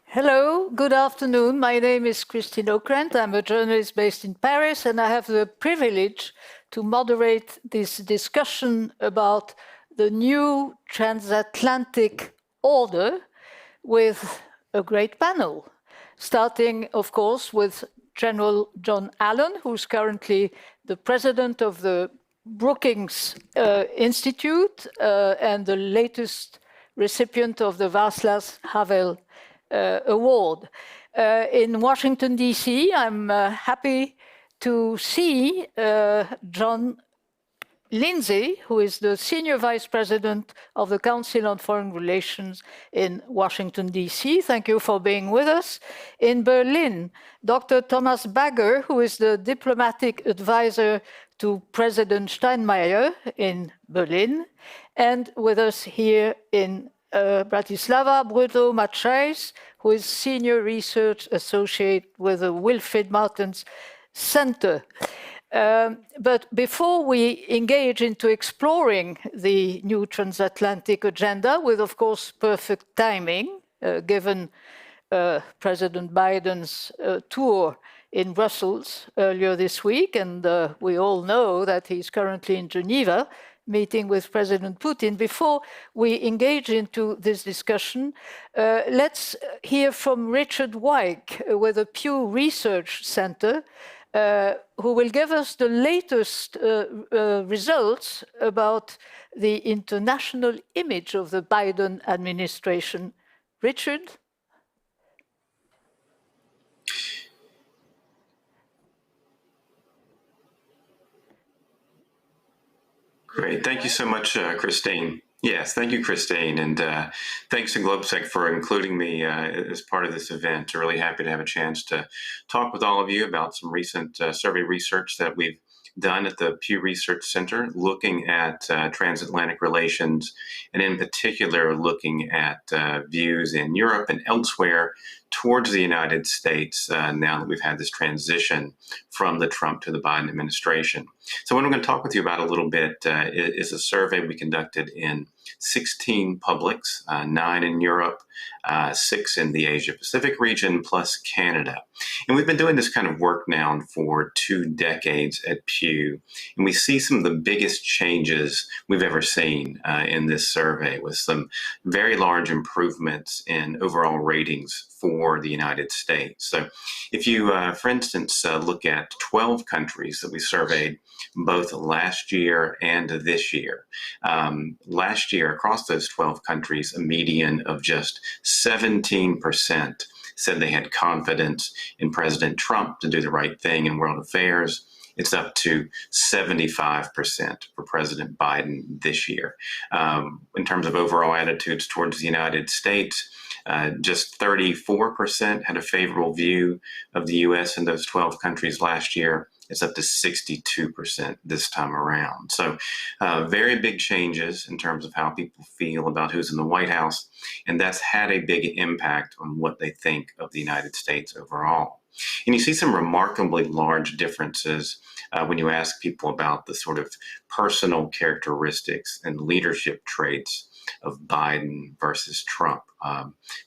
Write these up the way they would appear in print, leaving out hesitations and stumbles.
Hello, good afternoon. My name is Christine Ockrent. I'm a journalist based in Paris, and I have the privilege to moderate this discussion about the new transatlantic order with a great panel, starting, of course, with General John Allen, who's currently the president of the Brookings Institute and the latest recipient of the Václav Havel award. In Washington, D.C., I'm happy to see John Lindsay, who is the Senior Vice President of the Council on Foreign Relations in Washington, D.C. Thank you for being with us. In Berlin, Dr. Thomas Bagger, who is the Diplomatic Advisor to President Steinmeier in Berlin. And with us here in Bratislava, Bruno Matthijs, who is Senior Research Associate with the Wilfrid Martens Center. But before we engage into exploring the new transatlantic agenda, with, of course, perfect timing, given President Biden's tour in Brussels earlier this week, and we all know that he's currently in Geneva, meeting with President Putin. Before we engage into this discussion, let's hear from Richard Wyke with the Pew Research Center, who will give us the latest results about the international image of the Biden administration. Richard? Great. Thank you so much, Christine. Yes, thank you, Christine. And thanks to GLOBSEC for including me as part of this event. Really happy to have a chance to talk with all of you about some recent survey research that we've done at the Pew Research Center, looking at transatlantic relations, and in particular, looking at views in Europe and elsewhere towards the United States now that we've had this transition from the Trump to the Biden administration. So what I'm going to talk with you about a little bit is a survey we conducted in 16 publics, 9 in Europe, 6 in the Asia-Pacific region, plus Canada. And we've been doing this kind of work now for 2 decades at Pew, and we see some of the biggest changes we've ever seen in this survey, with some very large improvements in overall ratings for the United States. So if you, for instance, look at 12 countries that we surveyed both last year and this year. Last year, across those 12 countries, a median of just 17% said they had confidence in President Trump to do the right thing in world affairs. It's up to 75% for President Biden this year. In terms of overall attitudes towards the United States, just 34% had a favorable view of the U.S. in those 12 countries last year. It's up to 62% this time around. So very big changes in terms of how people feel about who's in the White House, and that's had a big impact on what they think of the United States overall. And you see some remarkably large differences when you ask people about the sort of personal characteristics and leadership traits of Biden versus Trump.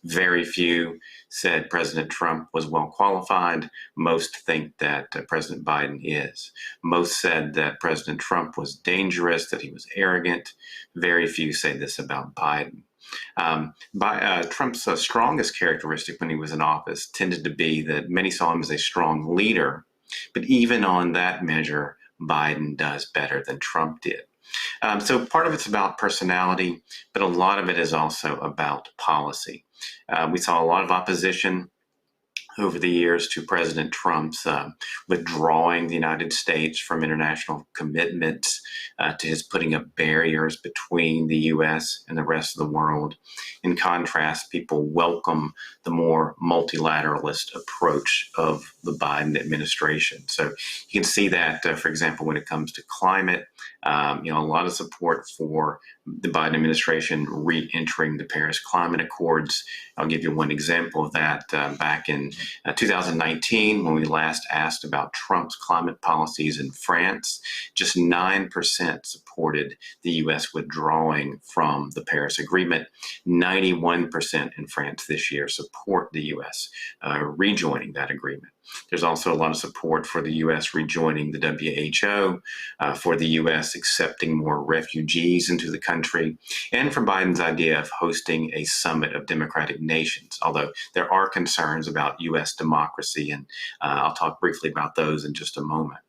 Very few said President Trump was well qualified. Most think that President Biden is. Most said that President Trump was dangerous, that he was arrogant. Very few say this about Biden. Trump's strongest characteristic when he was in office tended to be that many saw him as a strong leader, but even on that measure, Biden does better than Trump did. So part of it's about personality, but a lot of it is also about policy. We saw a lot of opposition over the years to President Trump's withdrawing the United States from international commitments, to his putting up barriers between the U.S. and the rest of the world. In contrast, people welcome the more multilateralist approach of the Biden administration. So you can see that, for example, when it comes to climate, A lot of support for the Biden administration re-entering the Paris Climate Accords. I'll give you one example of that. Back in 2019, when we last asked about Trump's climate policies in France, just 9% supported the U.S. withdrawing from the Paris Agreement. 91% in France this year support the U.S. Rejoining that agreement. There's also a lot of support for the U.S. rejoining the WHO, for the U.S. accepting more refugees into the country, and for Biden's idea of hosting a summit of democratic nations, although there are concerns about U.S. democracy, and I'll talk briefly about those in just a moment.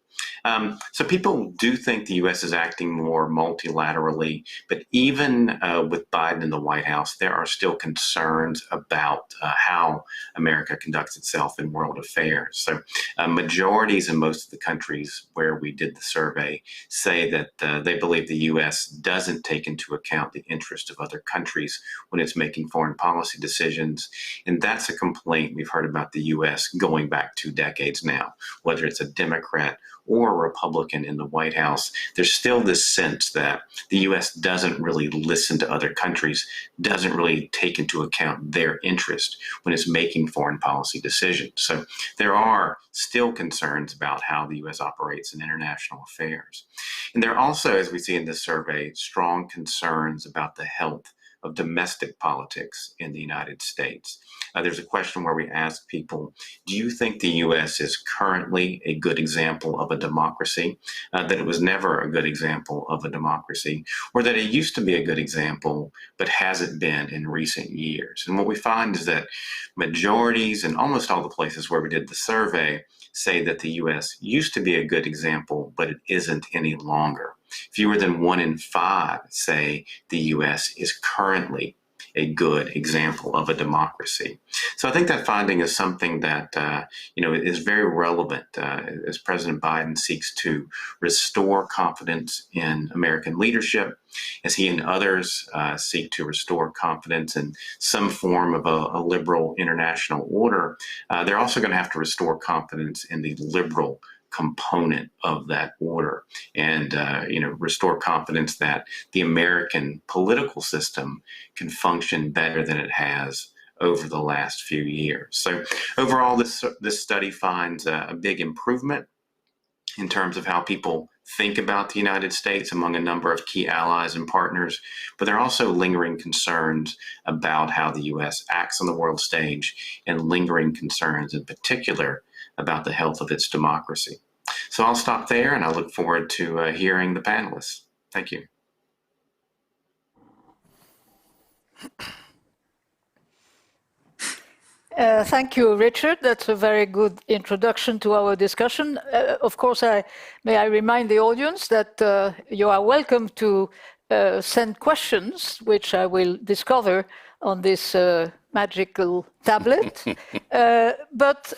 So people do think the U.S. is acting more multilaterally, but even with Biden in the White House, there are still concerns about how America conducts itself in world affairs. So majorities in most of the countries where we did the survey say that they believe the U.S. doesn't take into account the interest of other countries when it's making foreign policy decisions. And that's a complaint we've heard about the U.S. going back 2 decades now, whether it's a Democrat or a Republican in the White House. There's still this sense that the U.S. doesn't really listen to other countries, doesn't really take into account their interest when it's making foreign policy decisions. So there are still concerns about how the U.S. operates in international affairs. And there are also, as we see in this survey, strong concerns about the health of domestic politics in the United States. There's a question where we ask people, do you think the U.S. is currently a good example of a democracy, that it was never a good example of a democracy, or that it used to be a good example, but hasn't been in recent years? And what we find is that majorities in almost all the places where we did the survey say that the U.S. used to be a good example, but it isn't any longer. Fewer than 1 in 5 say the U.S. is currently a good example of a democracy. So I think that finding is something that is very relevant as President Biden seeks to restore confidence in American leadership, as he and others seek to restore confidence in some form of a liberal international order. They're also going to have to restore confidence in the liberal component of that order, and restore confidence that the American political system can function better than it has over the last few years. So overall, this study finds a big improvement in terms of how people think about the United States among a number of key allies and partners, but there are also lingering concerns about how the U.S. acts on the world stage, and lingering concerns in particular about the health of its democracy. So I'll stop there, and I look forward to hearing the panelists. Thank you. Thank you, Richard. That's a very good introduction to our discussion. Of course, may I remind the audience that you are welcome to send questions, which I will discover on this magical tablet. But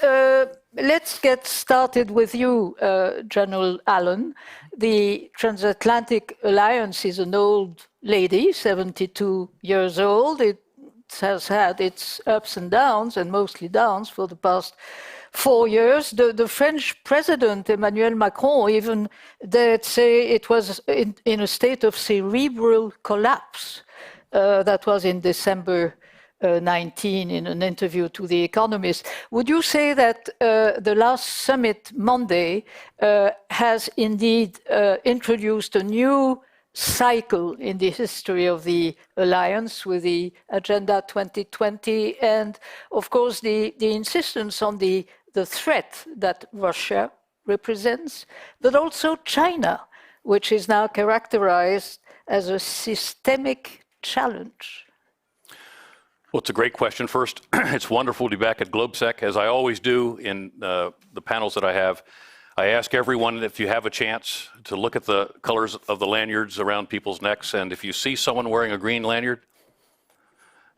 let's get started with you, General Allen. The Transatlantic Alliance is an old lady, 72 years old. It has had its ups and downs, and mostly downs, for the past 4 years. The French president, Emmanuel Macron, even dared say it was in a state of cerebral collapse. That was in December 19 in an interview to The Economist. Would you say that the last summit Monday has indeed introduced a new cycle in the history of the alliance with the Agenda 2020, and of course the insistence on the threat that Russia represents, but also China, which is now characterized as a systemic challenge? Well, it's a great question. First, it's wonderful to be back at GLOBSEC, as I always do in the panels that I have. I ask everyone, if you have a chance, to look at the colors of the lanyards around people's necks, and if you see someone wearing a green lanyard,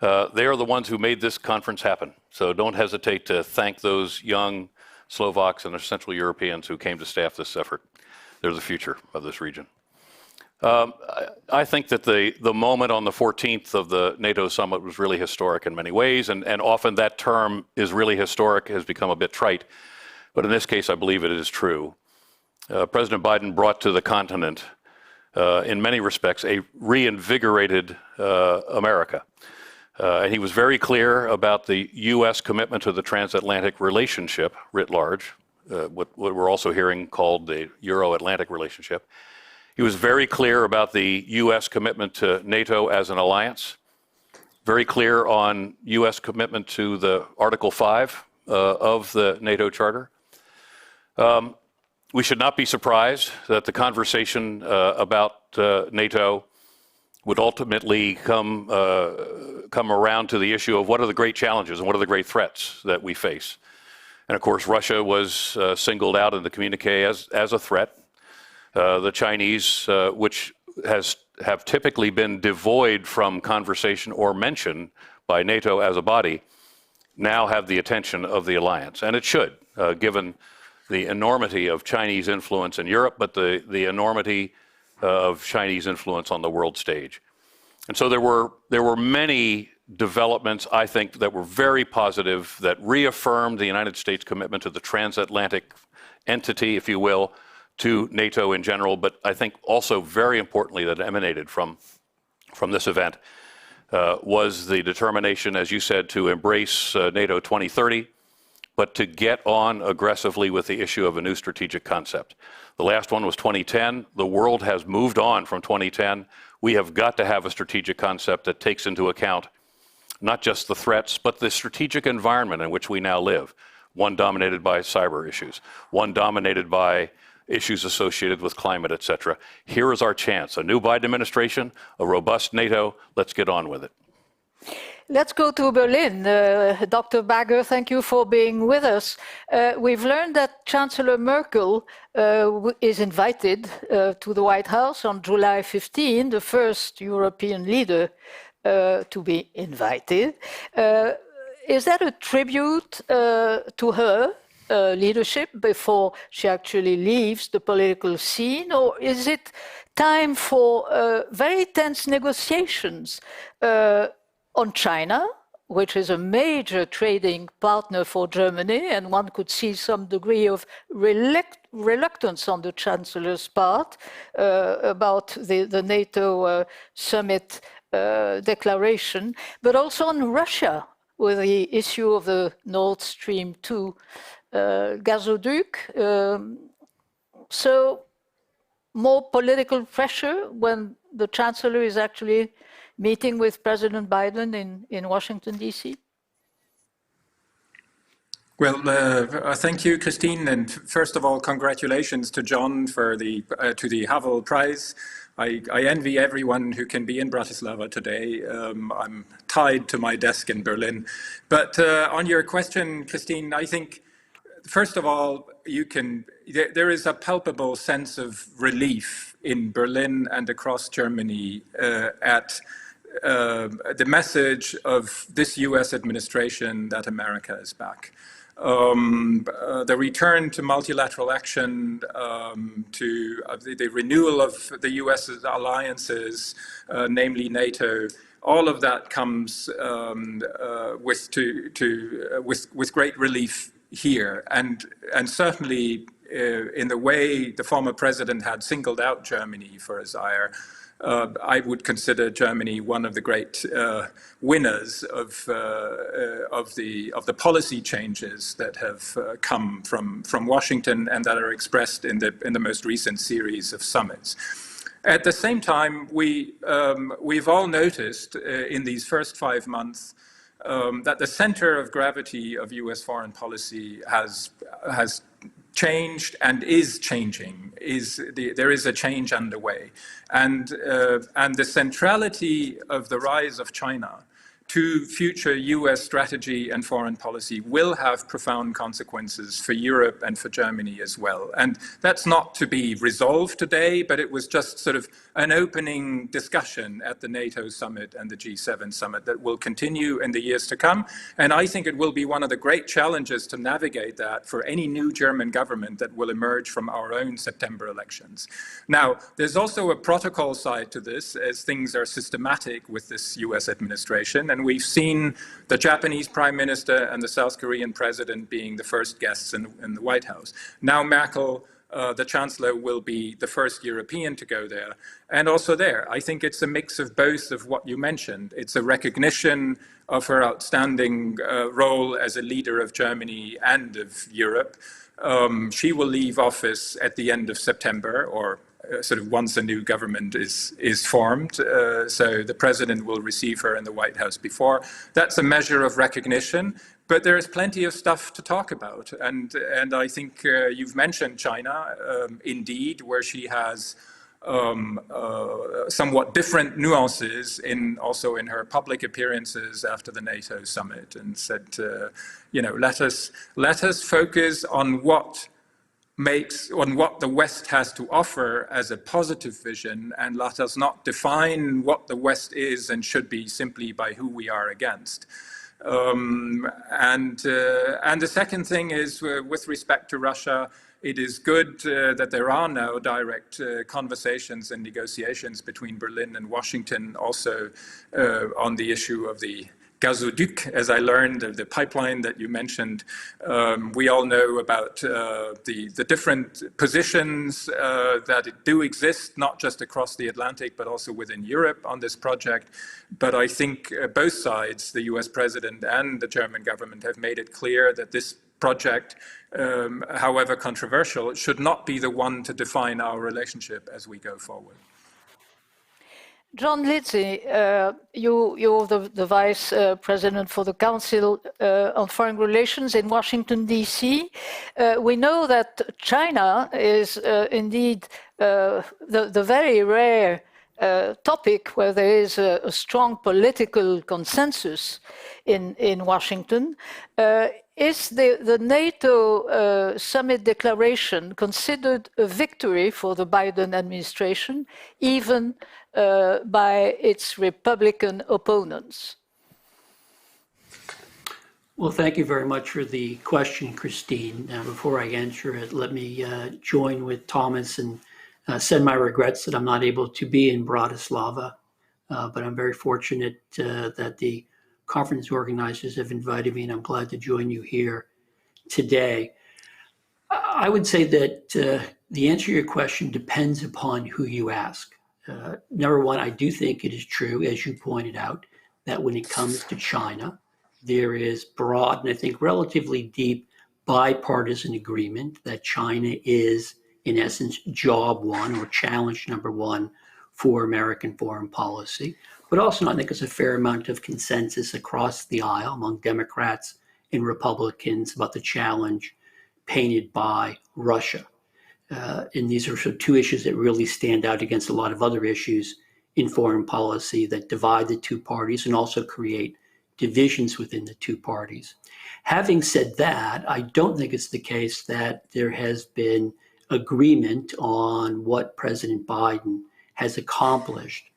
they are the ones who made this conference happen. So don't hesitate to thank those young Slovaks and Central Europeans who came to staff this effort. They're the future of this region. I think that the moment on the 14th of the NATO summit was really historic in many ways, and often that term is really historic has become a bit trite. But in this case, I believe it is true. President Biden brought to the continent in many respects, a reinvigorated America. And he was very clear about the U.S. commitment to the transatlantic relationship writ large, what we're also hearing called the Euro-Atlantic relationship. He was very clear about the U.S. commitment to NATO as an alliance, very clear on U.S. commitment to the Article 5 of the NATO Charter. We should not be surprised that the conversation about NATO would ultimately come around to the issue of what are the great challenges and what are the great threats that we face. And of course, Russia was singled out in the communique as a threat. The Chinese, which have typically been devoid from conversation or mention by NATO as a body, now have the attention of the alliance. And it should, given the enormity of Chinese influence in Europe, but the enormity of Chinese influence on the world stage. And so there were many developments, I think, that were very positive, that reaffirmed the United States' commitment to the transatlantic entity, if you will, to NATO in general, but I think also very importantly that emanated from this event was the determination, as you said, to embrace NATO 2030, but to get on aggressively with the issue of a new strategic concept. The last one was 2010. The world has moved on from 2010. We have got to have a strategic concept that takes into account not just the threats, but the strategic environment in which we now live. One dominated by cyber issues, one dominated by issues associated with climate, et cetera. Here is our chance. A new Biden administration, a robust NATO. Let's get on with it. Let's go to Berlin. Dr. Bagger, thank you for being with us. We've learned that Chancellor Merkel is invited to the White House on July 15, the first European leader to be invited. Is that a tribute to her leadership before she actually leaves the political scene, or is it time for very tense negotiations on China, which is a major trading partner for Germany, and one could see some degree of reluctance on the Chancellor's part about the NATO summit declaration, but also on Russia with the issue of the Nord Stream 2 gazoduc. So more political pressure when the Chancellor is actually meeting with President Biden in Washington, D.C.? Well, thank you, Christine. And first of all, congratulations to John for to the Havel Prize. I envy everyone who can be in Bratislava today. I'm tied to my desk in Berlin. But on your question, Christine, I think, first of all, there is a palpable sense of relief in Berlin and across Germany at the message of this US administration that America is back. The return to multilateral action, to the renewal of the US's alliances, namely NATO, all of that comes with great relief here, and certainly in the way the former president had singled out Germany for his ire. I would consider Germany one of the great winners of the policy changes that have come from Washington and that are expressed in the most recent series of summits. At the same time, we've all noticed in these first 5 months that the center of gravity of U.S. foreign policy has changed and is changing. There is a change underway, and the centrality of the rise of China to future US strategy and foreign policy will have profound consequences for Europe and for Germany as well. And that's not to be resolved today, but it was just sort of an opening discussion at the NATO summit and the G7 summit that will continue in the years to come. And I think it will be one of the great challenges to navigate that for any new German government that will emerge from our own September elections. Now, there's also a protocol side to this, as things are systematic with this US administration. And we've seen the Japanese Prime Minister and the South Korean President being the first guests in the White House. Now Merkel The Chancellor will be the first European to go there. And also there, I think it's a mix of both of what you mentioned. It's a recognition of her outstanding role as a leader of Germany and of Europe. She will leave office at the end of September, or sort of once a new government is formed. So the president will receive her in the White House before. That's a measure of recognition, but there is plenty of stuff to talk about. And I think you've mentioned China, indeed, where she has somewhat different nuances also in her public appearances after the NATO summit, and said, let us focus on what the West has to offer as a positive vision, and let us not define what the West is and should be simply by who we are against. And the second thing is, with respect to Russia, it is good that there are now direct conversations and negotiations between Berlin and Washington, also on the issue of the gazoduc, as I learned, the pipeline that you mentioned. We all know about the different positions that do exist, not just across the Atlantic, but also within Europe on this project. But I think both sides, the US president and the German government, have made it clear that this project, however controversial, should not be the one to define our relationship as we go forward. John Lindsay, you're the Vice President for the Council on Foreign Relations in Washington, D.C. We know that China is indeed the very rare topic where there is a strong political consensus in Washington. Is the NATO summit declaration considered a victory for the Biden administration, even by its Republican opponents? Well, thank you very much for the question, Christine. Before I answer it, let me join with Thomas and send my regrets that I'm not able to be in Bratislava, but I'm very fortunate that the conference organizers have invited me, and I'm glad to join you here today. I would say that the answer to your question depends upon who you ask. Number one, I do think it is true, as you pointed out, that when it comes to China, there is broad and I think relatively deep bipartisan agreement that China is, in essence, job one or challenge number one for American foreign policy. But also, I think there's a fair amount of consensus across the aisle among Democrats and Republicans about the challenge painted by Russia. And these are sort of two issues that really stand out against a lot of other issues in foreign policy that divide the two parties and also create divisions within the two parties. Having said that, I don't think it's the case that there has been agreement on what President Biden has accomplished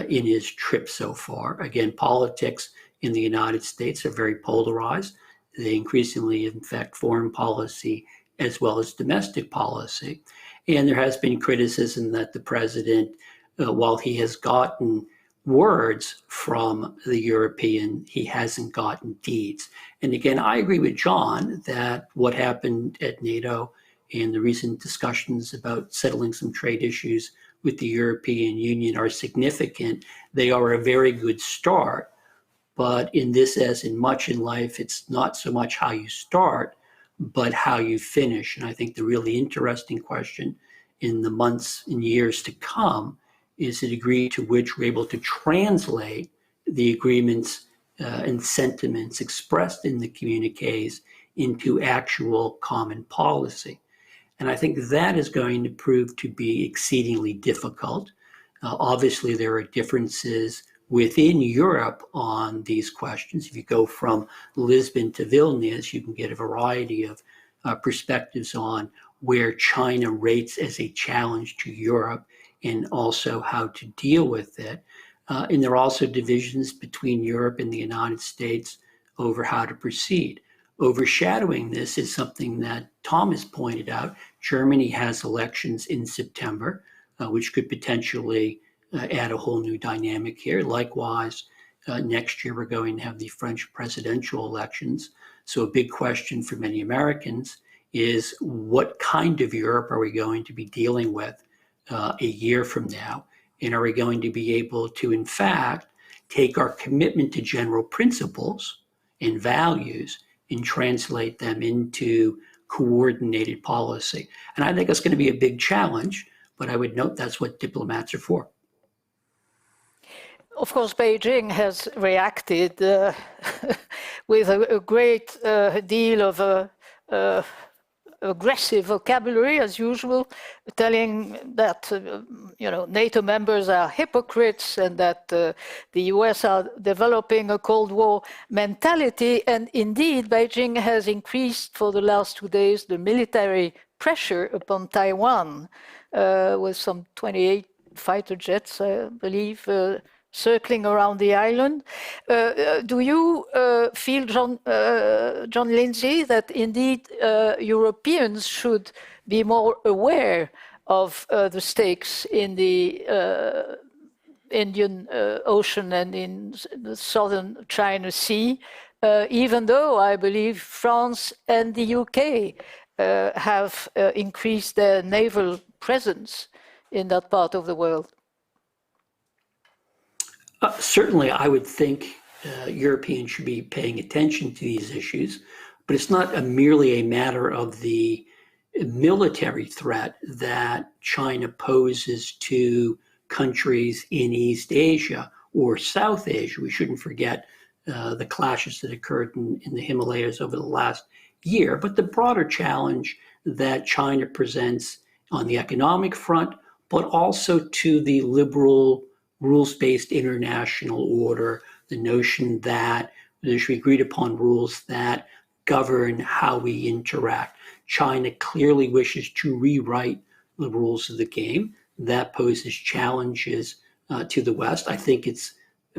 in his trip so far. Again, politics in the United States are very polarized. They increasingly affect foreign policy as well as domestic policy. And there has been criticism that the president, while he has gotten words from the European, he hasn't gotten deeds. And again, I agree with John that what happened at NATO and the recent discussions about settling some trade issues with the European Union are significant. They are a very good start. But in this, as in much in life, it's not so much how you start, but how you finish. And I think the really interesting question in the months and years to come is the degree to which we're able to translate the agreements and sentiments expressed in the communiques into actual common policy. And I think that is going to prove to be exceedingly difficult. Obviously, there are differences within Europe on these questions. If you go from Lisbon to Vilnius, you can get a variety of perspectives on where China rates as a challenge to Europe and also how to deal with it. And there are also divisions between Europe and the United States over how to proceed. Overshadowing this is something that Thomas pointed out. Germany has elections in September, which could potentially add a whole new dynamic here. Likewise, next year we're going to have the French presidential elections. So a big question for many Americans is what kind of Europe are we going to be dealing with a year from now? And are we going to be able to, in fact, take our commitment to general principles and values and translate them into coordinated policy? And I think that's going to be a big challenge, but I would note that's what diplomats are for. Of course, Beijing has reacted with a great deal of aggressive vocabulary, as usual, telling that NATO members are hypocrites and that the US are developing a Cold War mentality. And indeed, Beijing has increased for the last 2 days the military pressure upon Taiwan with some 28 fighter jets, I believe, circling around the island. Do you feel, John Lindsay, that indeed Europeans should be more aware of the stakes in the Indian Ocean and in the southern China Sea, even though I believe France and the UK have increased their naval presence in that part of the world? Certainly, I would think Europeans should be paying attention to these issues, but it's not merely a matter of the military threat that China poses to countries in East Asia or South Asia. We shouldn't forget the clashes that occurred in the Himalayas over the last year, but the broader challenge that China presents on the economic front, but also to the liberal rules-based international order, the notion that there should be agreed upon rules that govern how we interact. China clearly wishes to rewrite the rules of the game. That poses challenges to the West. I think it's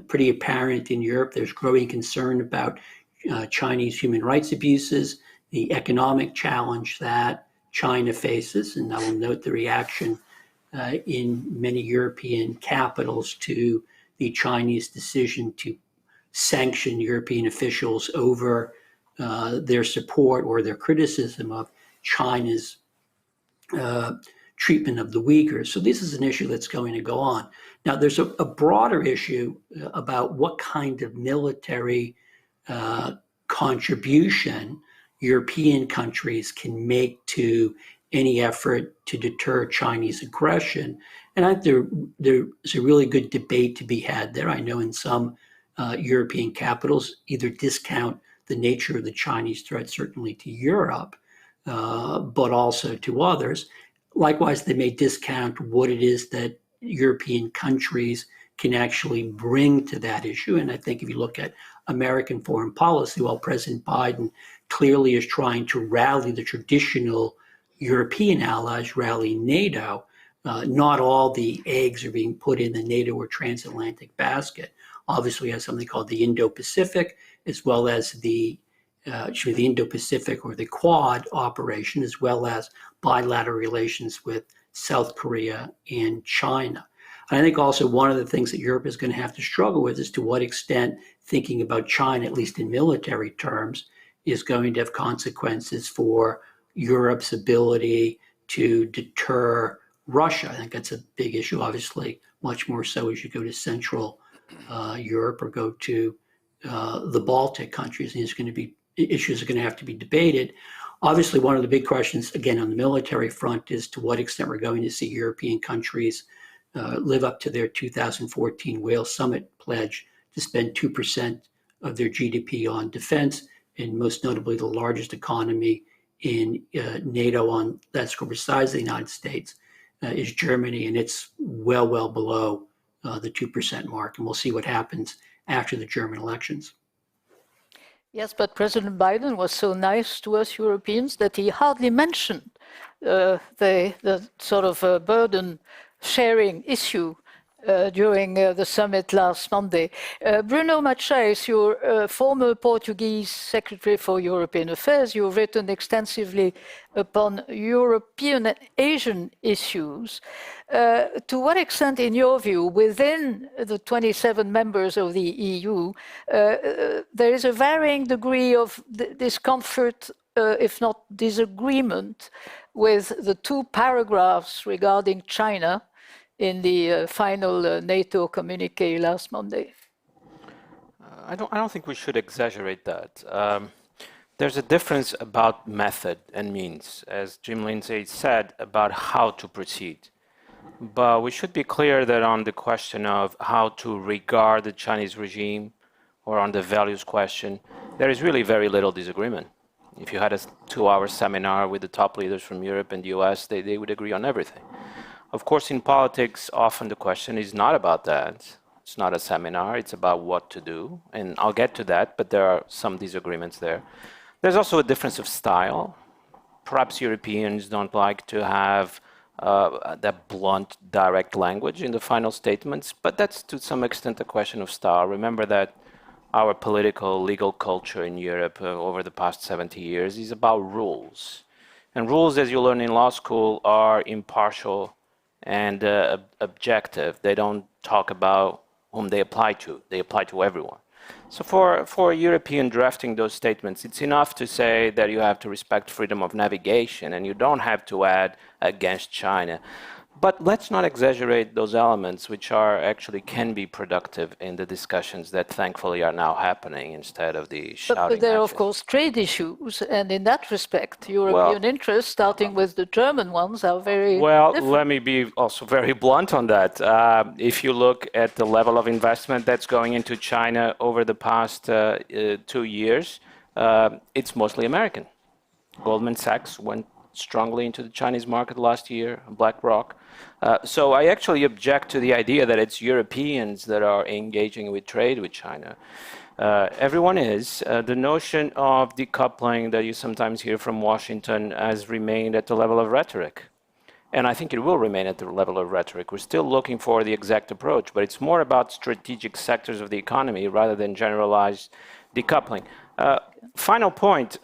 pretty apparent in Europe. There's growing concern about Chinese human rights abuses, the economic challenge that China faces, and I will note the reaction in many European capitals to the Chinese decision to sanction European officials over their support or their criticism of China's treatment of the Uyghurs. So this is an issue that's going to go on. Now, there's a broader issue about what kind of military contribution European countries can make to any effort to deter Chinese aggression. And I think there's a really good debate to be had there. I know in some European capitals either discount the nature of the Chinese threat, certainly to Europe, but also to others. Likewise, they may discount what it is that European countries can actually bring to that issue. And I think if you look at American foreign policy, while President Biden clearly is trying to rally the traditional European allies, rally NATO, not all the eggs are being put in the NATO or transatlantic basket. Obviously, we have something called the Indo-Pacific, as well as the Indo-Pacific or the Quad operation, as well as bilateral relations with South Korea and China. And I think also one of the things that Europe is going to have to struggle with is to what extent thinking about China, at least in military terms, is going to have consequences for Europe's ability to deter Russia. I think that's a big issue, obviously, much more so as you go to Central Europe or go to the Baltic countries. And issues are going to have to be debated. Obviously, one of the big questions, again, on the military front is to what extent we're going to see European countries live up to their 2014 Wales Summit pledge to spend 2% of their GDP on defense, and most notably the largest economy in NATO on that score besides the United States is Germany, and it's well below the 2% mark. And we'll see what happens after the German elections. Yes, but President Biden was so nice to us Europeans that he hardly mentioned the sort of burden sharing issue during the summit last Monday. Bruno Machais, your former Portuguese Secretary for European Affairs, you've written extensively upon European and Asian issues. To what extent, in your view, within the 27 members of the EU, there is a varying degree of discomfort if not disagreement, with the 2 paragraphs regarding China in the final NATO communique last Monday? I don't think we should exaggerate that. There's a difference about method and means, as Jim Lindsay said, about how to proceed. But we should be clear that on the question of how to regard the Chinese regime or on the values question, there is really very little disagreement. If you had a 2-hour seminar with the top leaders from Europe and the US, they would agree on everything. Of course, in politics, often the question is not about that. It's not a seminar, it's about what to do. And I'll get to that, but there are some disagreements there. There's also a difference of style. Perhaps Europeans don't like to have that blunt, direct language in the final statements, but that's to some extent a question of style. Remember that our political, legal culture in Europe over the past 70 years is about rules. And rules, as you learn in law school, are impartial and objective. They don't talk about whom they apply to. They apply to everyone. So for a European drafting those statements, it's enough to say that you have to respect freedom of navigation and you don't have to add against China. But let's not exaggerate those elements, which are actually can be productive in the discussions that thankfully are now happening instead of the shouting. But there are, of course, trade issues, and in that respect, European interests, starting with the German ones, are very different. Let me be also very blunt on that. If you look at the level of investment that's going into China over the past 2 years, it's mostly American. Goldman Sachs went strongly into the Chinese market last year, BlackRock. So I actually object to the idea that it's Europeans that are engaging with trade with China. Everyone is. The notion of decoupling that you sometimes hear from Washington has remained at the level of rhetoric. And I think it will remain at the level of rhetoric. We're still looking for the exact approach, but it's more about strategic sectors of the economy rather than generalized decoupling. Final point.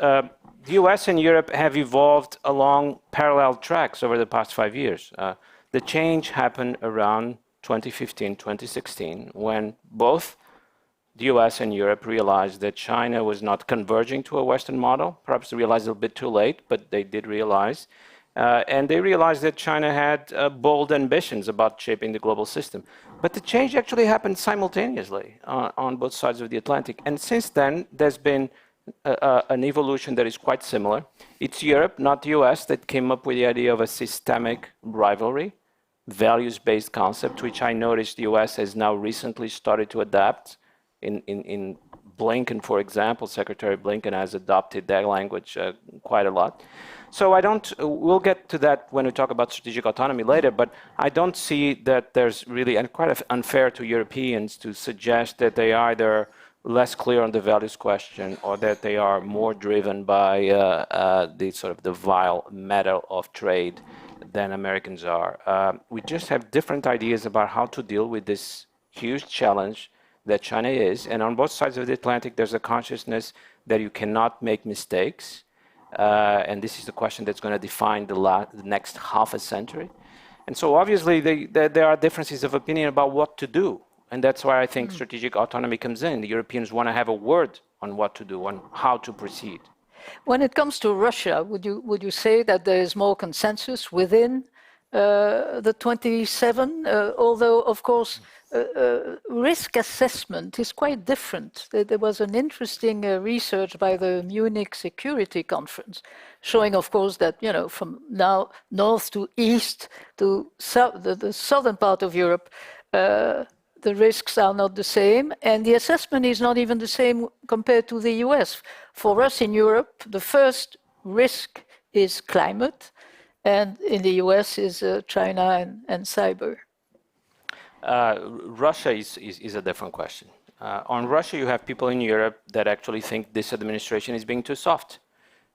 The US and Europe have evolved along parallel tracks over the past 5 years. The change happened around 2015, 2016, when both the US and Europe realized that China was not converging to a Western model. Perhaps they realized a little bit too late, but they did realize. And they realized that China had bold ambitions about shaping the global system. But the change actually happened simultaneously on both sides of the Atlantic. And since then, there's been an evolution that is quite similar. It's Europe, not the US, that came up with the idea of a systemic rivalry, values-based concept, which I noticed the US has now recently started to adapt. In Blinken, for example, Secretary Blinken has adopted that language quite a lot. So we'll get to that when we talk about strategic autonomy later, but I don't see that there's really, and quite unfair to Europeans to suggest that they are either less clear on the values question or that they are more driven by the sort of the vile metal of trade than Americans are. We just have different ideas about how to deal with this huge challenge that China is. And on both sides of the Atlantic, there's a consciousness that you cannot make mistakes. And this is the question that's going to define the next half a century. And so obviously there are differences of opinion about what to do. And that's why I think strategic autonomy comes in. The Europeans want to have a word on what to do, on how to proceed. When it comes to Russia, would you say that there is more consensus within the 27? Although, of course, risk assessment is quite different. There was an interesting research by the Munich Security Conference showing, of course, that from now north to east to the southern part of Europe, the risks are not the same, and the assessment is not even the same compared to the US. For us in Europe, the first risk is climate, and in the US is China and cyber. Russia is a different question. On Russia, you have people in Europe that actually think this administration is being too soft.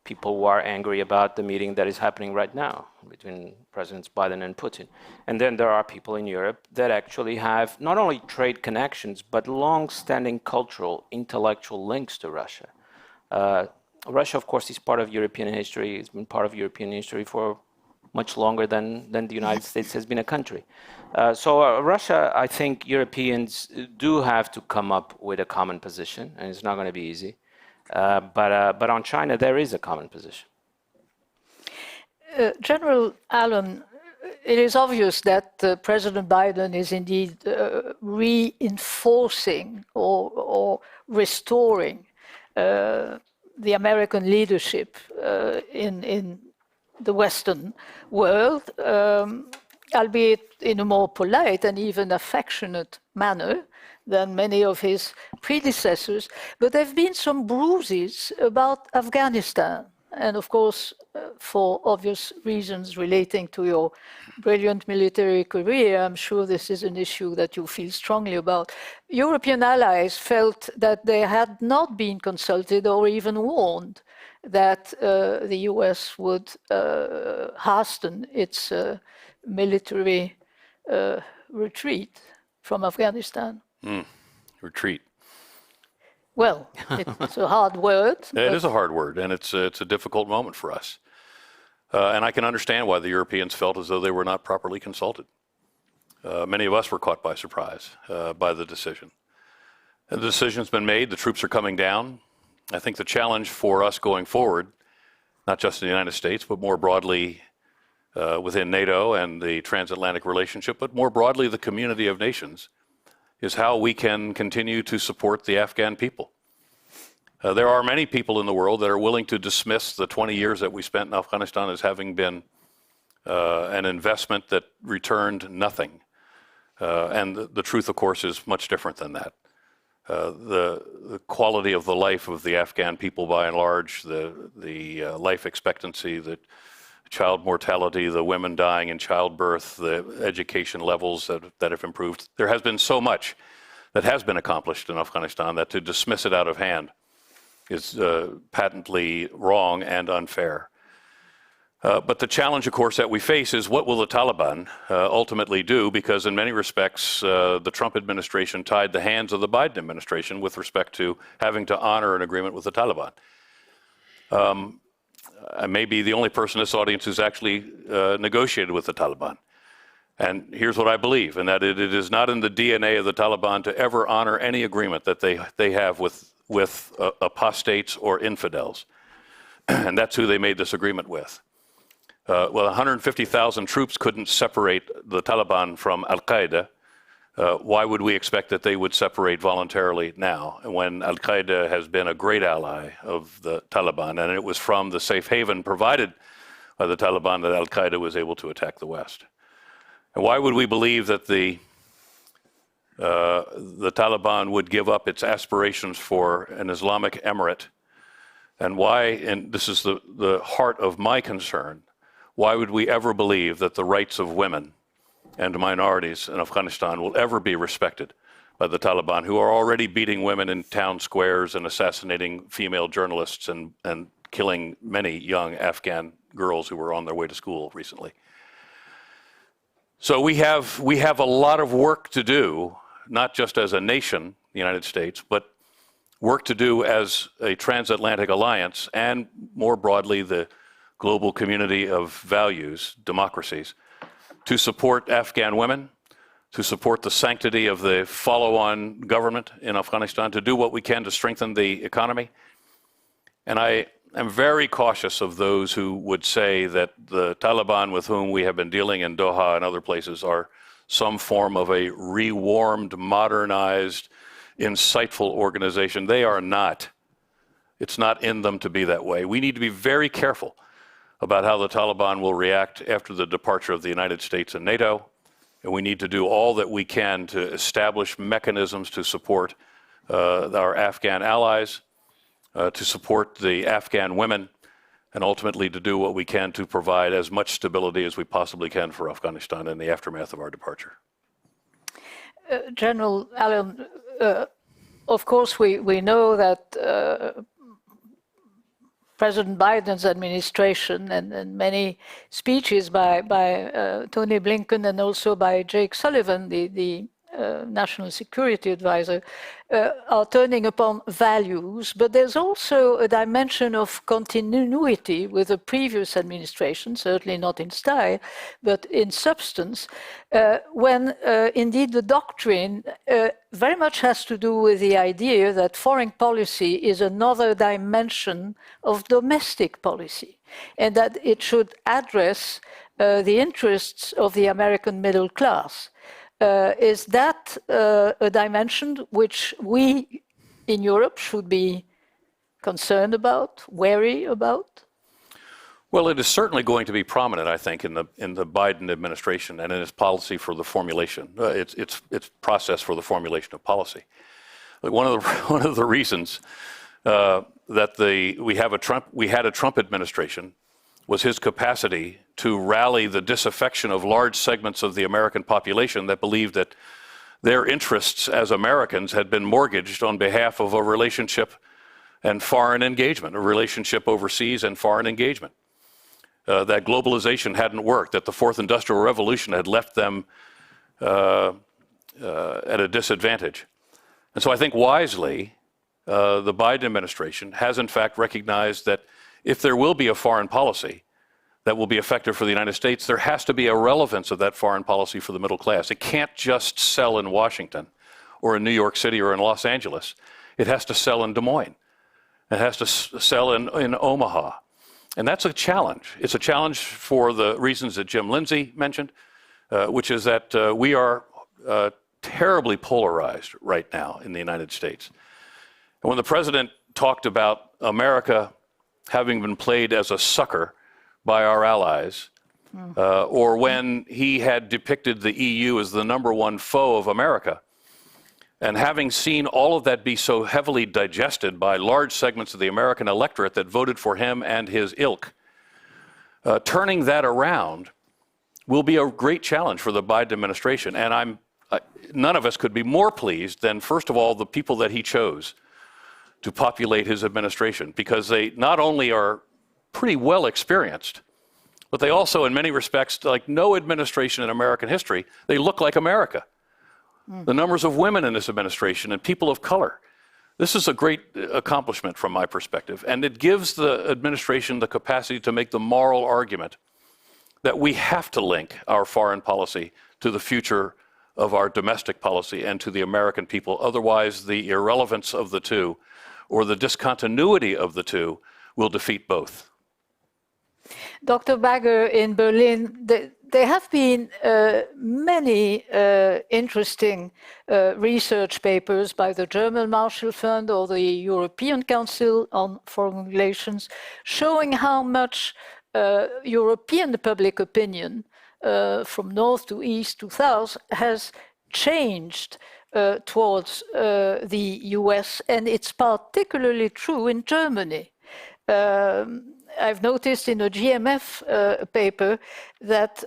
People who are angry about the meeting that is happening right now between Presidents Biden and Putin. And then there are people in Europe that actually have not only trade connections, but long-standing cultural, intellectual links to Russia. Russia, of course, is part of European history. It's been part of European history for much longer than the United States has been a country. So Russia, I think Europeans do have to come up with a common position, and it's not going to be easy. But on China, there is a common position. General Allen, it is obvious that President Biden is indeed reinforcing or restoring the American leadership in the Western world, albeit in a more polite and even affectionate manner than many of his predecessors. But there have been some bruises about Afghanistan. And of course, for obvious reasons relating to your brilliant military career, I'm sure this is an issue that you feel strongly about. European allies felt that they had not been consulted or even warned that the US would hasten its military retreat from Afghanistan. Retreat. Well, it's a hard word. It is a hard word, and it's a difficult moment for us. And I can understand why the Europeans felt as though they were not properly consulted. Many of us were caught by surprise by the decision. And the decision's been made. The troops are coming down. I think the challenge for us going forward, not just in the United States, but more broadly within NATO and the transatlantic relationship, but more broadly the community of nations, is how we can continue to support the Afghan people. There are many people in the world that are willing to dismiss the 20 years that we spent in Afghanistan as having been an investment that returned nothing. And the truth, of course, is much different than that. The quality of the life of the Afghan people, by and large, the life expectancy, the child mortality, the women dying in childbirth, the education levels that have improved. There has been so much that has been accomplished in Afghanistan that to dismiss it out of hand is patently wrong and unfair. But the challenge, of course, that we face is what will the Taliban ultimately do? Because in many respects, the Trump administration tied the hands of the Biden administration with respect to having to honor an agreement with the Taliban. I may be the only person in this audience who's actually negotiated with the Taliban. And here's what I believe, and that it is not in the DNA of the Taliban to ever honor any agreement that they have with apostates or infidels. And that's who they made this agreement with. Well, 150,000 troops couldn't separate the Taliban from Al-Qaeda. Why would we expect that they would separate voluntarily now when Al-Qaeda has been a great ally of the Taliban, and it was from the safe haven provided by the Taliban that Al-Qaeda was able to attack the West? And why would we believe that the Taliban would give up its aspirations for an Islamic emirate? And why, and this is the heart of my concern, why would we ever believe that the rights of women and minorities in Afghanistan will ever be respected by the Taliban, who are already beating women in town squares and assassinating female journalists and killing many young Afghan girls who were on their way to school recently? So we have a lot of work to do, not just as a nation, the United States, but work to do as a transatlantic alliance and more broadly the global community of values, democracies, to support Afghan women, to support the sanctity of the follow-on government in Afghanistan, to do what we can to strengthen the economy. And I am very cautious of those who would say that the Taliban with whom we have been dealing in Doha and other places are some form of a rewarmed, modernized, insightful organization. They are not. It's not in them to be that way. We need to be very careful about how the Taliban will react after the departure of the United States and NATO. And we need to do all that we can to establish mechanisms to support our Afghan allies, to support the Afghan women, and ultimately to do what we can to provide as much stability as we possibly can for Afghanistan in the aftermath of our departure. General Allen, of course we know that President Biden's administration and many speeches by Tony Blinken and also by Jake Sullivan, the National Security Advisor, are turning upon values, but there's also a dimension of continuity with the previous administration, certainly not in style, but in substance, when indeed the doctrine very much has to do with the idea that foreign policy is another dimension of domestic policy, and that it should address the interests of the American middle class. Is that a dimension which we in Europe should be concerned about, wary about? Well, it is certainly going to be prominent, I think, in the Biden administration and in its policy for the formulation, its process for the formulation of policy. One of the reasons that we had a Trump administration was his capacity to rally the disaffection of large segments of the American population that believed that their interests as Americans had been mortgaged on behalf of a relationship and foreign engagement, a relationship overseas and foreign engagement. That globalization hadn't worked, that the fourth industrial revolution had left them at a disadvantage. And so I think wisely, the Biden administration has in fact recognized that if there will be a foreign policy that will be effective for the United States, there has to be a relevance of that foreign policy for the middle class. It can't just sell in Washington or in New York City or in Los Angeles. It has to sell in Des Moines. It has to sell in Omaha. And that's a challenge. It's a challenge for the reasons that Jim Lindsay mentioned, which is that we are terribly polarized right now in the United States. And when the president talked about America having been played as a sucker by our allies, or when he had depicted the EU as the #1 foe of America, and having seen all of that be so heavily digested by large segments of the American electorate that voted for him and his ilk, turning that around will be a great challenge for the Biden administration. And none of us could be more pleased than, first of all, the people that he chose to populate his administration, because they not only are pretty well experienced, but they also, in many respects, like no administration in American history, they look like America. The numbers of women in this administration and people of color. This is a great accomplishment from my perspective, and it gives the administration the capacity to make the moral argument that we have to link our foreign policy to the future of our domestic policy and to the American people. Otherwise, the irrelevance of the two or the discontinuity of the two will defeat both. Dr. Bagger, in Berlin, there have been many interesting research papers by the German Marshall Fund or the European Council on Foreign Relations showing how much European public opinion from north to east to south has changed towards the US, and it's particularly true in Germany. I've noticed in a GMF paper that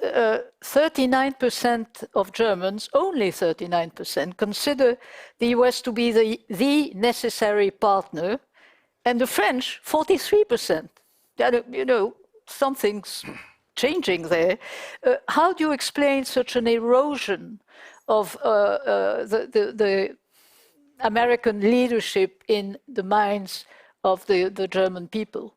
39% of Germans, only 39%, consider the US to be the necessary partner, and the French, 43%. You know, something's changing there. How do you explain such an erosion of the American leadership in the minds of the German people?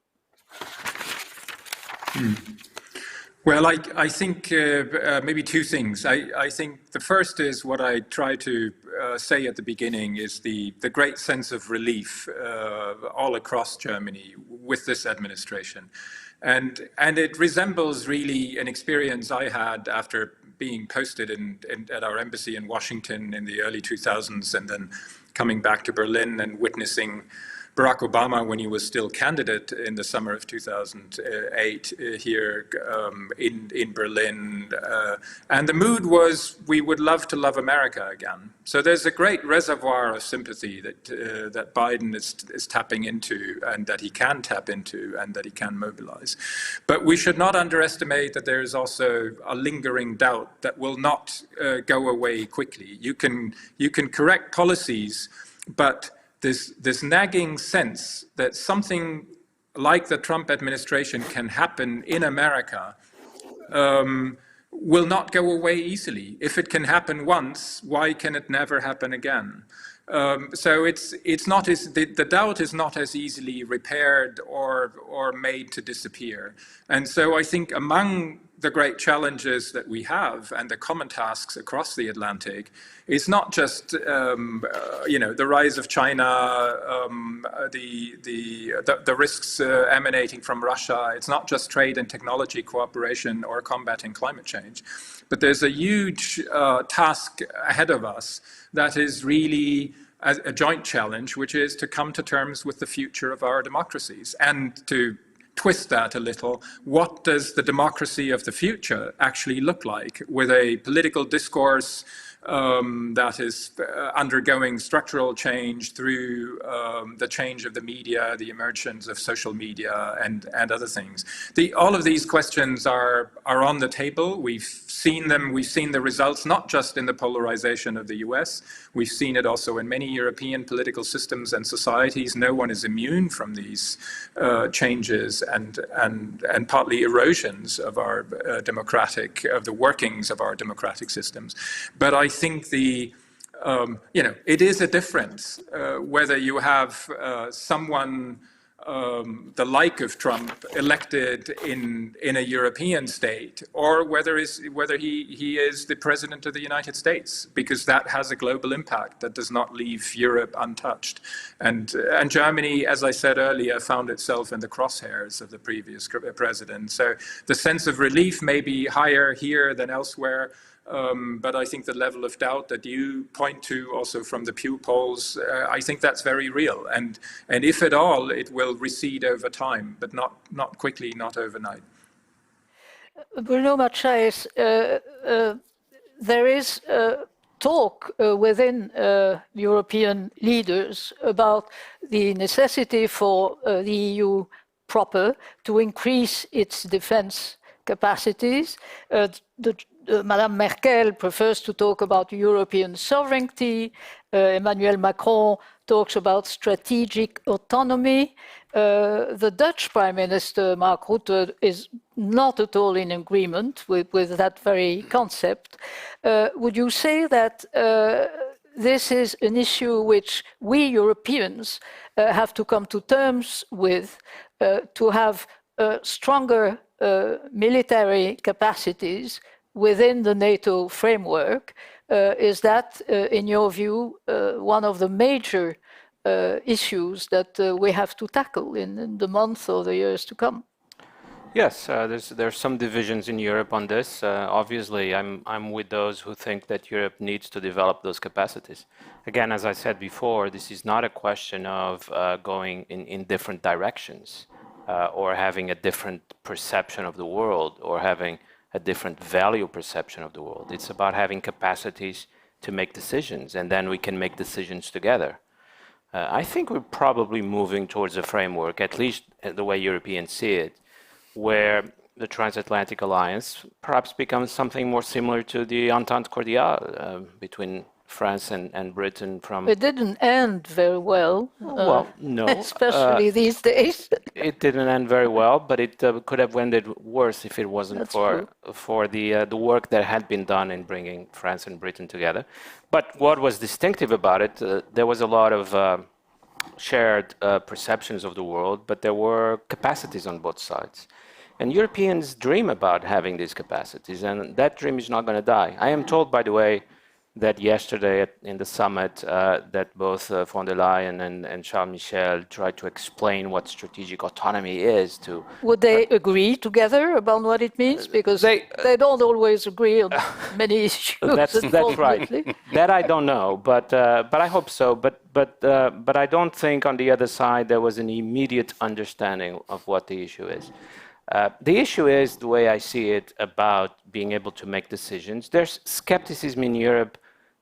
Well, I think maybe two things. I think the first is what I tried to say at the beginning is the great sense of relief all across Germany with this administration. And it resembles really an experience I had after being posted at our embassy in Washington in the early 2000s and then coming back to Berlin and witnessing Barack Obama when he was still candidate in the summer of 2008 here in Berlin. And the mood was, we would love to love America again. So there's a great reservoir of sympathy that Biden is tapping into and that he can tap into and that he can mobilize. But we should not underestimate that there is also a lingering doubt that will not go away quickly. You can correct policies, but this nagging sense that something like the Trump administration can happen in America will not go away easily. If it can happen once, why can it never happen again? So it's not the doubt is not as easily repaired or made to disappear. And so I think among the great challenges that we have and the common tasks across the Atlantic is not just the rise of China, the risks emanating from Russia. It's not just trade and technology cooperation or combating climate change, but there's a huge task ahead of us that is really a joint challenge, which is to come to terms with the future of our democracies and to twist that a little. What does the democracy of the future actually look like, with a political discourse that is undergoing structural change through the change of the media, the emergence of social media, and other things. All of these questions are on the table. We've seen them. We've seen the results, not just in the polarization of the US. We've seen it also in many European political systems and societies. No one is immune from these changes and partly erosions of our of the workings of our democratic systems. But I think it is a difference whether you have someone the like of Trump elected in a European state, or whether he is the president of the United States, because that has a global impact that does not leave Europe untouched. And Germany, as I said earlier, found itself in the crosshairs of the previous president. So the sense of relief may be higher here than elsewhere. But I think the level of doubt that you point to also from the Pew polls, I think that's very real. And if at all, it will recede over time, but not quickly, not overnight. Bruno Macias, there is talk within European leaders about the necessity for the EU proper to increase its defense capacities. Madame Merkel prefers to talk about European sovereignty. Emmanuel Macron talks about strategic autonomy. The Dutch Prime Minister, Mark Rutte, is not at all in agreement with that very concept. Would you say that this is an issue which we Europeans have to come to terms with to have stronger military capacities within the NATO framework? Is that, in your view, one of the major issues that we have to tackle in the months or the years to come? Yes, there's some divisions in Europe on this. Obviously, I'm with those who think that Europe needs to develop those capacities. Again, as I said before, this is not a question of going in different directions or having a different perception of the world or having a different value perception of the world. It's about having capacities to make decisions, and then we can make decisions together. I think we're probably moving towards a framework, at least the way Europeans see it, where the Transatlantic Alliance perhaps becomes something more similar to the Entente Cordiale between France and Britain. It didn't end very well. Well, no. Especially these days. It didn't end very well, but it could have ended worse if it wasn't for the work that had been done in bringing France and Britain together. But what was distinctive about it, there was a lot of shared perceptions of the world, but there were capacities on both sides. And Europeans dream about having these capacities, and that dream is not going to die. I am told, by the way, that yesterday in the summit that both von der Leyen and Charles Michel tried to explain what strategic autonomy is to... Would they agree together about what it means? Because they don't always agree on many issues. That's right. That I don't know, but I hope so. But I don't think on the other side there was an immediate understanding of what the issue is. The issue is, the way I see it, about being able to make decisions. There's skepticism in Europe.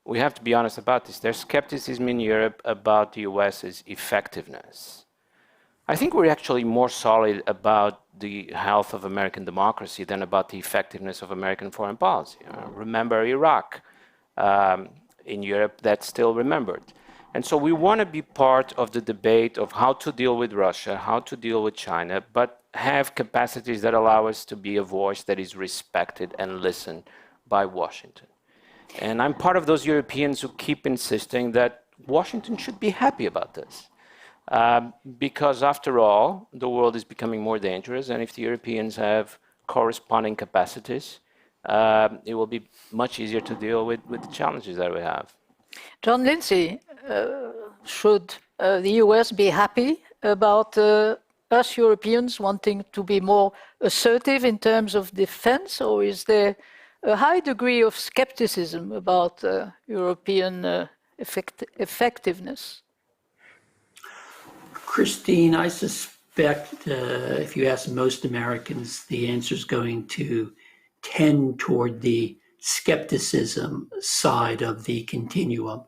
We have to be honest about this. There's skepticism in Europe about the US's effectiveness. I think we're actually more solid about the health of American democracy than about the effectiveness of American foreign policy. Remember Iraq. In Europe, that's still remembered. And so we want to be part of the debate of how to deal with Russia, how to deal with China, but have capacities that allow us to be a voice that is respected and listened by Washington. And I'm part of those Europeans who keep insisting that Washington should be happy about this. Because after all, the world is becoming more dangerous, and if the Europeans have corresponding capacities, it will be much easier to deal with the challenges that we have. John Lindsay, should the US be happy about us Europeans wanting to be more assertive in terms of defense, or is there a high degree of skepticism about European effectiveness? Christine, I suspect if you ask most Americans, the answer is going to tend toward the skepticism side of the continuum.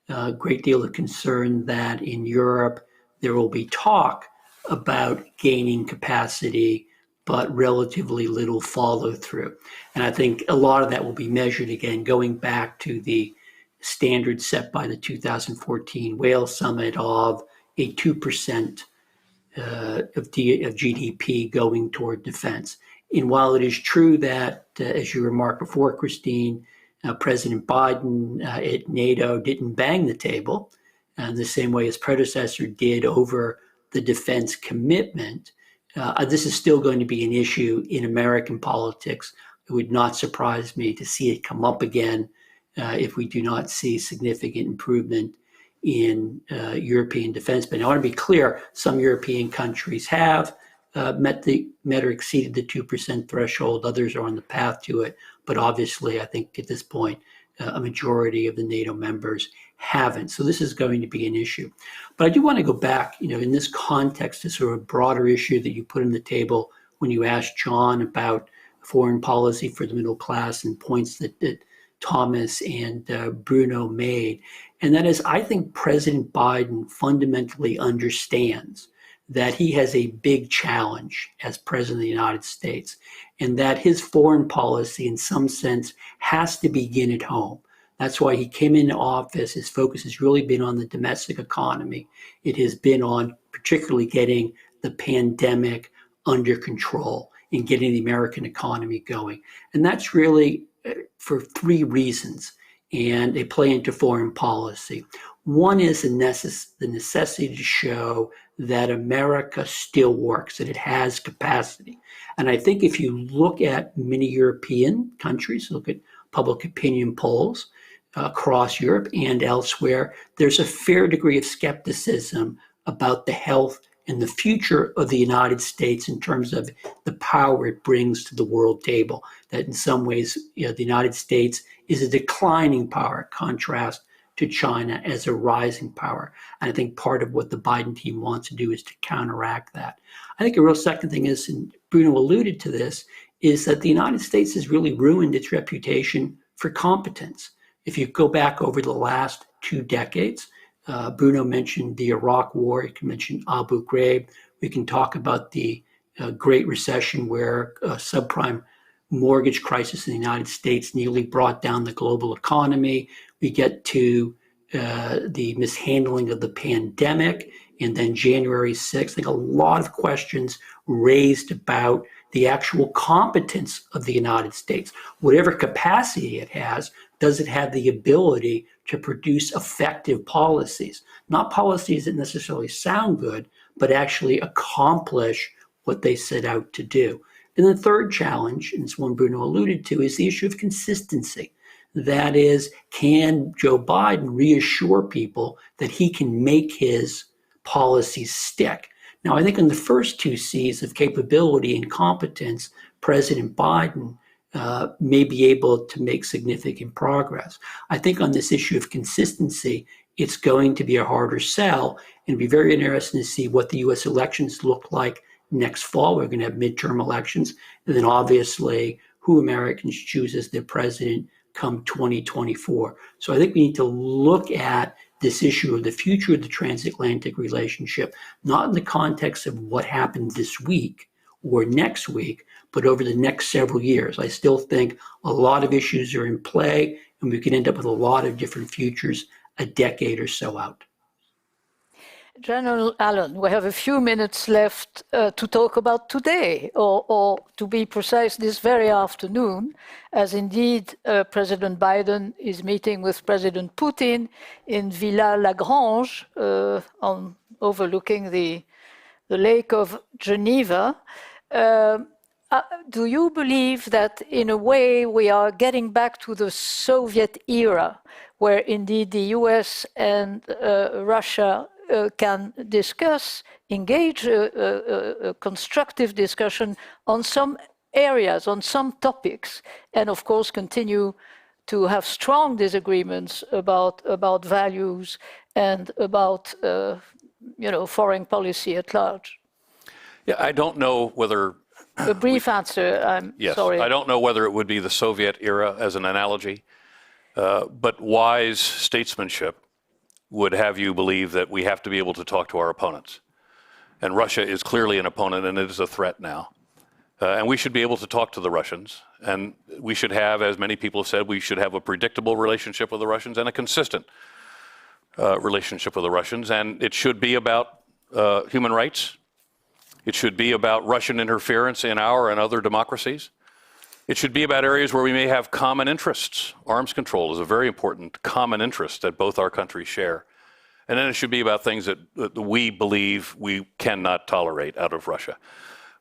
A great deal of concern that in Europe there will be talk about gaining capacity, but relatively little follow through. And I think a lot of that will be measured again, going back to the standards set by the 2014 Wales Summit of a 2% of GDP going toward defense. And while it is true that, as you remarked before, Christine, President Biden at NATO didn't bang the table the same way his predecessor did over the defense commitment, this is still going to be an issue in American politics. It would not surprise me to see it come up again if we do not see significant improvement in European defense. But I want to be clear, some European countries have met or exceeded the 2% threshold. Others are on the path to it. But obviously, I think at this point, a majority of the NATO members haven't. So this is going to be an issue. But I do want to go back, in this context, to sort of a broader issue that you put on the table when you asked John about foreign policy for the middle class and points that Thomas and Bruno made. And that is, I think President Biden fundamentally understands that he has a big challenge as president of the United States, and that his foreign policy, in some sense, has to begin at home. That's why he came into office. His focus has really been on the domestic economy. It has been on particularly getting the pandemic under control and getting the American economy going. And that's really for three reasons, and they play into foreign policy. One is the necessity to show that America still works, that it has capacity. And I think if you look at many European countries, look at public opinion polls across Europe and elsewhere, there's a fair degree of skepticism about the health and the future of the United States in terms of the power it brings to the world table. That in some ways, the United States is a declining power, contrast to China as a rising power. And I think part of what the Biden team wants to do is to counteract that. I think a real second thing is, and Bruno alluded to this, is that the United States has really ruined its reputation for competence. If you go back over the last 2 decades, Bruno mentioned the Iraq War, you can mention Abu Ghraib, we can talk about the Great Recession where a subprime mortgage crisis in the United States nearly brought down the global economy. We get to the mishandling of the pandemic, and then January 6th. I think a lot of questions raised about the actual competence of the United States. Whatever capacity it has, does it have the ability to produce effective policies? Not policies that necessarily sound good, but actually accomplish what they set out to do. And the third challenge, and it's one Bruno alluded to, is the issue of consistency. That is, can Joe Biden reassure people that he can make his policies stick? Now, I think in the first 2 C's of capability and competence, President Biden may be able to make significant progress. I think on this issue of consistency, it's going to be a harder sell, and it'll be very interesting to see what the U.S. elections look like next fall. We're going to have midterm elections, and then obviously who Americans choose as their president come 2024. So I think we need to look at this issue of the future of the transatlantic relationship, not in the context of what happened this week or next week, but over the next several years. I still think a lot of issues are in play, and we could end up with a lot of different futures a decade or so out. General Allen, we have a few minutes left to talk about today, or to be precise, this very afternoon, as indeed President Biden is meeting with President Putin in Villa Lagrange, overlooking the Lake of Geneva. do you believe that in a way we are getting back to the Soviet era, where indeed the US and Russia can discuss, engage a constructive discussion on some areas, on some topics, and of course continue to have strong disagreements about values and about foreign policy at large? Yeah, I don't know whether... A brief answer, I'm sorry. I don't know whether it would be the Soviet era as an analogy, but wise statesmanship would have you believe that we have to be able to talk to our opponents. And Russia is clearly an opponent, and it is a threat now. And we should be able to talk to the Russians. And we should have, as many people have said, we should have a predictable relationship with the Russians and a consistent relationship with the Russians. And it should be about human rights. It should be about Russian interference in our and other democracies. It should be about areas where we may have common interests. Arms control is a very important common interest that both our countries share. And then it should be about things that we believe we cannot tolerate out of Russia.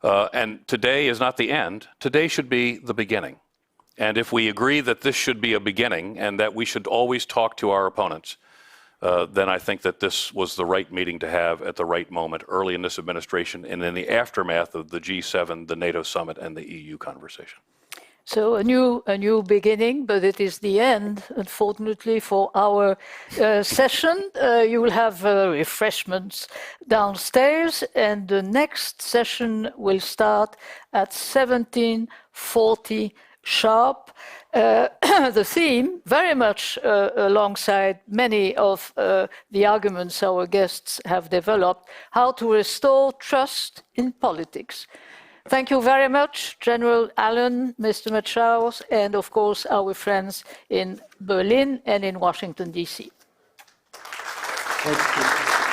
And today is not the end. Today should be the beginning. And if we agree that this should be a beginning and that we should always talk to our opponents, then I think that this was the right meeting to have at the right moment, early in this administration and in the aftermath of the G7, the NATO summit, and the EU conversation. So a new beginning, but it is the end, unfortunately, for our session. You will have refreshments downstairs, and the next session will start at 17:40 sharp. The theme, very much alongside many of the arguments our guests have developed, how to restore trust in politics. Thank you very much, General Allen, Mr. Machaus, and of course our friends in Berlin and in Washington, D.C. Thank you.